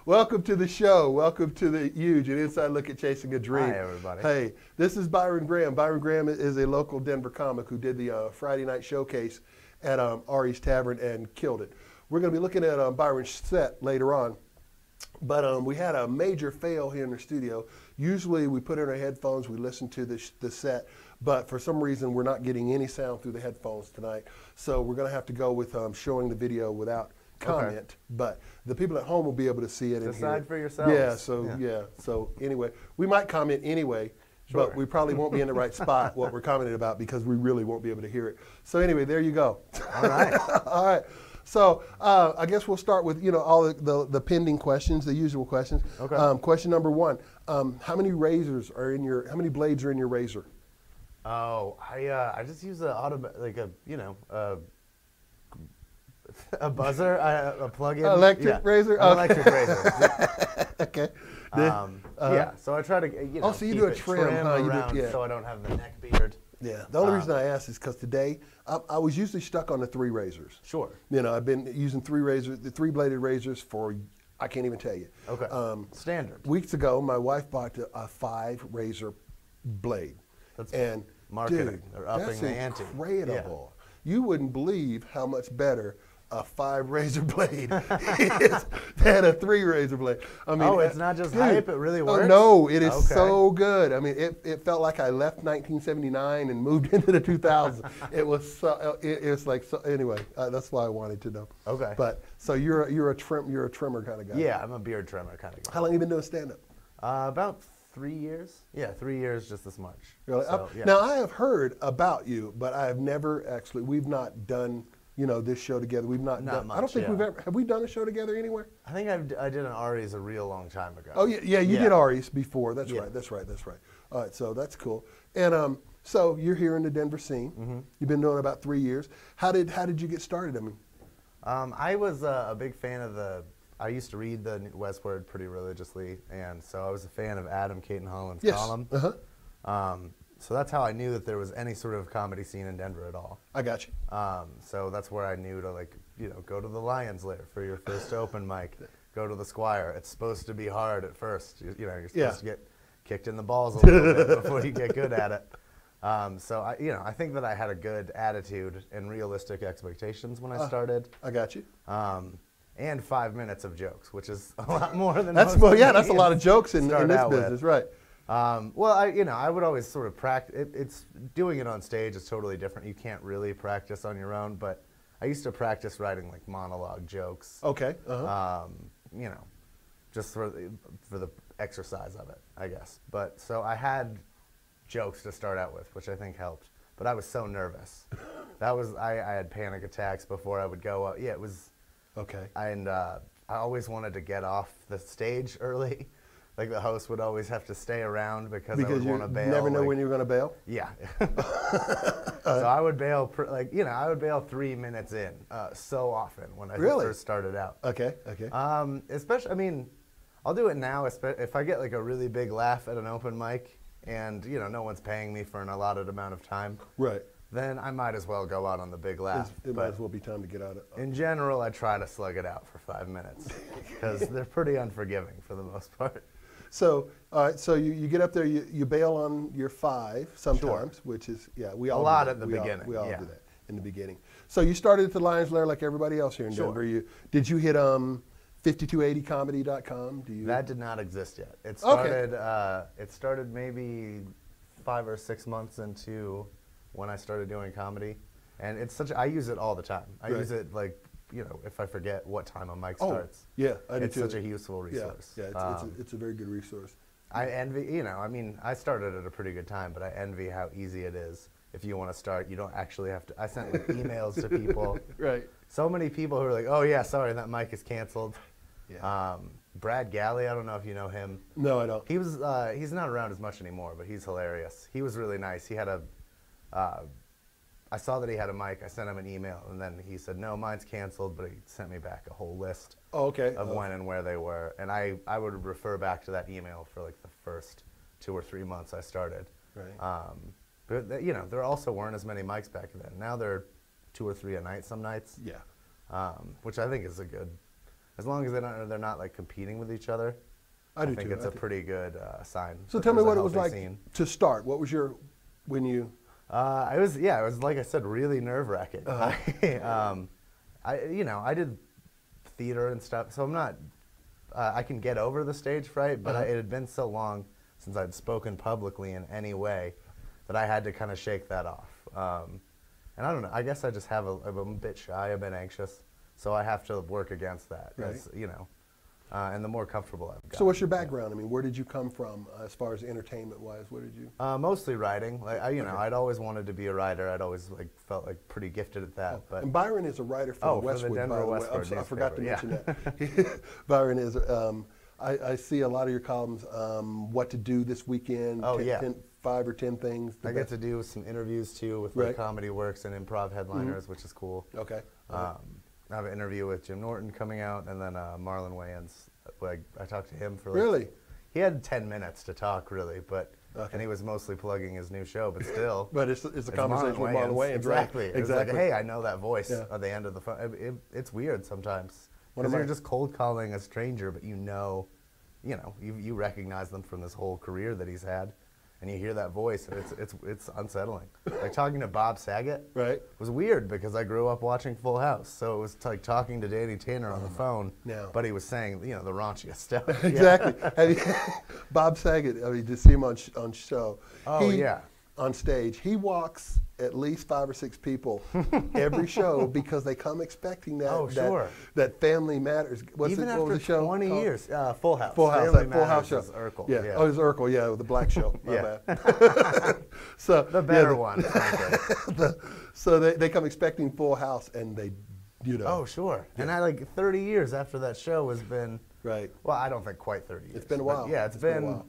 Welcome to the show. Welcome to the EUGE, an inside look at chasing a dream. Hi, everybody. Hey, this is Byron Graham. Byron Graham is a local Denver comic who did the Friday night showcase at Ari's Tavern and killed it. We're going to be looking at Byron's set later on. But we had a major fail here in the studio. Usually we put in our headphones, we listen to the set, but for some reason we're not getting any sound through the headphones tonight. So we're going to have to go with showing the video without comment. Okay. But the people at home will be able to see it and hear it. Decide for yourselves. Yeah, so anyway, we might comment anyway, sure, but we probably won't be in the right spot what we're commenting about because we really won't be able to hear it. So anyway, there you go. All right. All right. So I guess we'll start with all the pending questions, the usual questions. Okay. Question number one: how many razors are in your? How many blades are in your razor? Oh, I just use a buzzer, a plug-in. Electric razor. An electric razor. Okay. Yeah. So I try to so you do a trim around so I don't have the neck beard. Yeah. The only reason I asked is because today I was usually stuck on the 3 razors. Sure. I've been using 3-bladed razors for I can't even tell you. Okay. Standard. Weeks ago, my wife bought a 5-razor blade. That's and marketing. Dude, they're upping the ante. Incredible. Yeah. You wouldn't believe how much better a 5-razor blade is than a 3-razor blade. I mean, it's not just hype; it really works. Oh, no, it is so good. I mean, it felt like I left 1979 and moved into the 2000s. It was so. It was like so. Anyway, that's why I wanted to know. Okay. But so you're a trimmer kind of guy. Yeah, I'm a beard trimmer kind of guy. How long have you been doing stand-up? About 3 years. Yeah, 3 years, just this much. Really? So, yeah. Now I have heard about you, but I have never actually. We've not done. This show together. We've not done. Much, I don't think we've ever. Have we done a show together anywhere? I think I did an Ari's a real long time ago. Oh yeah, you did Ari's before. That's right. All right, so that's cool. And so you're here in the Denver scene. Mm-hmm. You've been doing it about 3 years. How did you get started? I mean, I was a big fan of I used to read the Westword pretty religiously, and so I was a fan of Adam Caton-Holland's column. Uh-huh. So that's how I knew that there was any sort of comedy scene in Denver at all. I got you. So that's where I knew to go to the Lion's Lair for your first open mic. Go to the Squire. It's supposed to be hard at first. You're supposed to get kicked in the balls a little bit before you get good at it. So I think that I had a good attitude and realistic expectations when I started. I got you. And 5 minutes of jokes, which is a lot more than that's that's a lot of jokes in this business, right? Well, I would always sort of practice. It's doing it on stage is totally different. You can't really practice on your own, but I used to practice writing like monologue jokes. Okay. Uh-huh. Just for the exercise of it, I guess. But so I had jokes to start out with, which I think helped. But I was so nervous. I had panic attacks before I would go up. Yeah, it was. Okay. And I always wanted to get off the stage early. Like the host would always have to stay around because I would want to bail. You never know when you're going to bail? Yeah. So I would bail, I would bail 3 minutes in so often when I first started out. Okay. Especially, I'll do it now if I get like a really big laugh at an open mic and, no one's paying me for an allotted amount of time. Right. Then I might as well go out on the big laugh. It might as well be time to get out of it. In general, I try to slug it out for 5 minutes because they're pretty unforgiving for the most part. So, all right, so you get up there, you bail on your 5 sometimes, sure. Which is, we all a lot at the beginning. We all do that in the beginning. So you started at the Lion's Lair like everybody else here in Denver. Did you hit 5280comedy.com? That did not exist yet. It started. It started maybe 5 or 6 months into when I started doing comedy, and I use it all the time. I use it like. If I forget what time a mic starts. Yeah, I do it's such a useful resource. Yeah, it's a very good resource. I envy, I started at a pretty good time, but I envy how easy it is. If you want to start, you don't actually have to. I sent emails to people. Right. So many people who are like, oh yeah, sorry, that mic is canceled. Yeah. Brad Galley, I don't know if you know him. No, I don't. He's not around as much anymore, but he's hilarious. He was really nice. He had I saw that he had a mic. I sent him an email, and then he said, no, mine's canceled, but he sent me back a whole list of when and where they were. And I would refer back to that email for like the first 2 or 3 months I started. Right. But there also weren't as many mics back then. Now there are 2 or 3 a night some nights. Yeah. Which I think is a good as long as they're not like competing with each other, I think it's a pretty good sign. So tell me what it was like to start. What was your, when you? It was like I said, really nerve-wracking. I did theater and stuff, so I'm not, I can get over the stage fright, but it had been so long since I'd spoken publicly in any way that I had to kind of shake that off. And I don't know, I guess I just I'm a bit shy, a bit anxious, so I have to work against that, as, and the more comfortable I've gotten. So what's your background? I mean, where did you come from as far as entertainment-wise? What did you? Mostly writing. Like I'd always wanted to be a writer. I'd always felt like pretty gifted at that. But and Byron is a writer for the Westwood. For the Denver Westwood I forgot to mention that. Byron is. I see a lot of your columns. What to do this weekend? 5 or 10 things. I get to do some interviews too with like Comedy Works and Improv Headliners, which is cool. Okay. I have an interview with Jim Norton coming out, and then Marlon Wayans. I talked to him for really. He had 10 minutes to talk, really, but and he was mostly plugging his new show, but still. But it's a conversation with Marlon Wayans, exactly. Right? It's like, hey, I know that voice at the end of the phone. It's weird sometimes because you're just cold calling a stranger, but you recognize them from this whole career that he's had. And you hear that voice, and it's unsettling. Like talking to Bob Saget was weird because I grew up watching Full House, so it was like talking to Danny Tanner on the phone, but he was saying the raunchiest stuff. Exactly. Bob Saget, I mean, to see him on show. On stage, he walks at least 5 or 6 people every show because they come expecting that that Family Matters. Even after what was the show 20 called? years, Full House. Full House, Family Full House show. Urkel. Yeah. Oh, it was Urkel. Yeah, with the black show. So the better one. So they come expecting Full House, and they, Oh, sure. And 30 years after that show has been. Right. Well, I don't think quite 30 years. It's been a while. Yeah, it's been a while.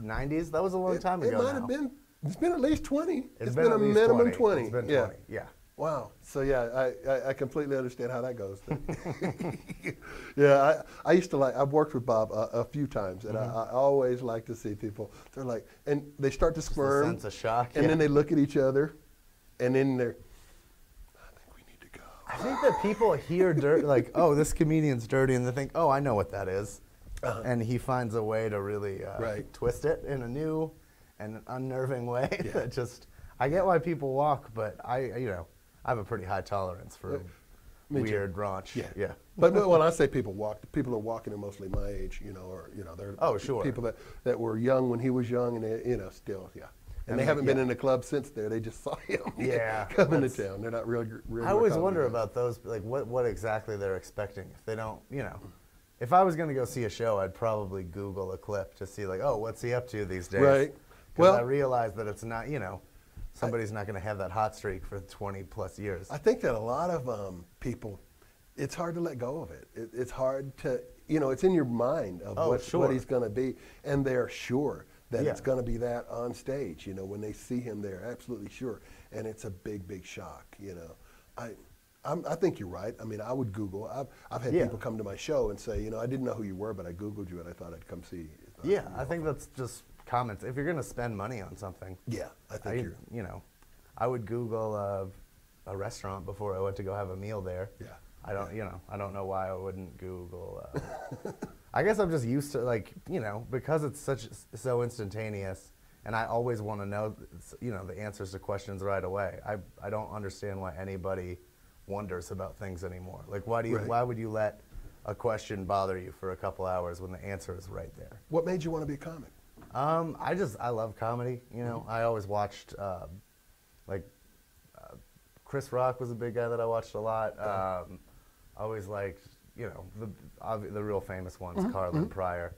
90s. That was a long time ago. It might have been. It's been at least 20. It's been a minimum 20. It's been 20. Yeah. Wow. So I completely understand how that goes. I used to I've worked with Bob a few times, and I always like to see people. They're like, and they start to squirm. Just a sense of shock. And then they look at each other, and then they're. I think we need to go. I think that people hear dirt, like, oh, this comedian's dirty, and they think, oh, I know what that is. And he finds a way to really twist it in a new and unnerving way. That just, I get why people walk, but I have a pretty high tolerance for weird raunch. Yeah. But when I say people walk, the people are walking are mostly my age, they're people that were young when he was young, and they, still. And they haven't been in the club since there. They just saw him coming to town. They're not real I always wonder about those, like what exactly they're expecting. If they don't, if I was going to go see a show, I'd probably Google a clip to see like, oh, what's he up to these days? Right. Well, I realize that it's not, somebody's not going to have that hot streak for 20 plus years. I think that a lot of people, it's hard to let go of it. It's hard to, it's in your mind of what he's going to be, and they're sure that it's going to be that on stage. When they see him, they're absolutely sure, and it's a big, big shock. I think you're right. I mean, I would Google. I've had people come to my show and say, I didn't know who you were, but I Googled you, and I thought I'd come see you. I think that's just common. If you're going to spend money on something, I think I would Google a restaurant before I went to go have a meal there. I don't know why I wouldn't Google. I guess I'm just used to because it's so instantaneous, and I always want to know the answers to questions right away. I don't understand why anybody wonders about things anymore. Like, why would you let a question bother you for a couple hours when the answer is right there? What made you want to be a comic? I love comedy. I always watched Chris Rock was a big guy that I watched a lot. I always liked the real famous ones, Carlin Pryor.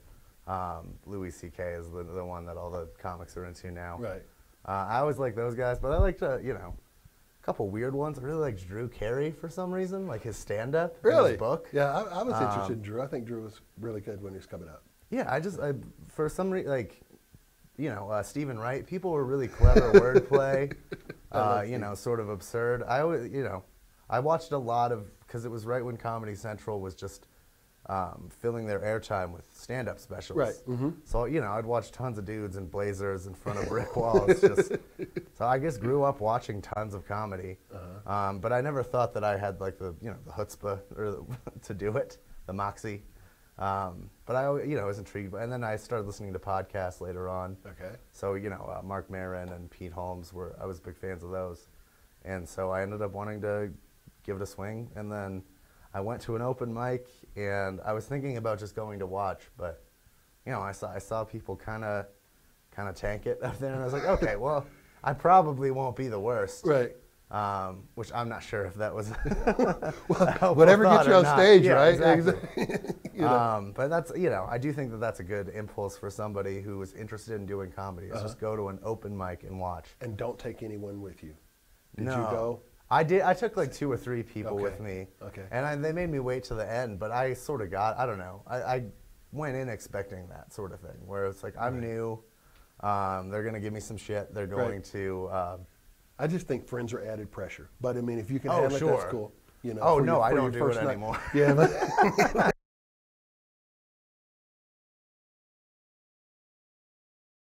Louis C.K. is the one that all the comics are into now. Right. I always liked those guys, but I liked a couple weird ones. I really liked Drew Carey for some reason, like his stand-up, really? His book. Yeah, I was interested in Drew. I think Drew was really good when he was coming out. Yeah, for some reason, Stephen Wright, people were really clever wordplay, sort of absurd. I always, I watched a lot of, because it was right when Comedy Central was just filling their airtime with stand-up specials. Right. So, you know, I'd watch tons of dudes in blazers in front of brick walls. So I guess grew up watching tons of comedy. But I never thought that I had like the chutzpah or to do it, the moxie. But I, was intrigued. And then I started listening to podcasts later on. Okay. So, Mark Maron and Pete Holmes I was big fans of those. And so I ended up wanting to give it a swing. And then I went to an open mic, and I was thinking about just going to watch, but I saw people kind of tank it up there, and I was like, okay, well, I probably won't be the worst, right? Which I'm not sure if that was well, whatever gets you on stage, yeah, right? Exactly. But that's I do think that that's a good impulse for somebody who is interested in doing comedy. Is just go to an open mic and watch, and don't take anyone with you. Did no. you go? I did. I took like 2 or 3 people Okay. with me. Okay. And they made me wait to the end, but I sort of I don't know. I went in expecting that sort of thing, where it's like, I'm new. They're going to give me some shit. They're going to... I just think friends are added pressure. But, I mean, if you can Oh, handle it, sure. that's cool. Oh, for no, your- I for don't your do it first night. anymore. Yeah, but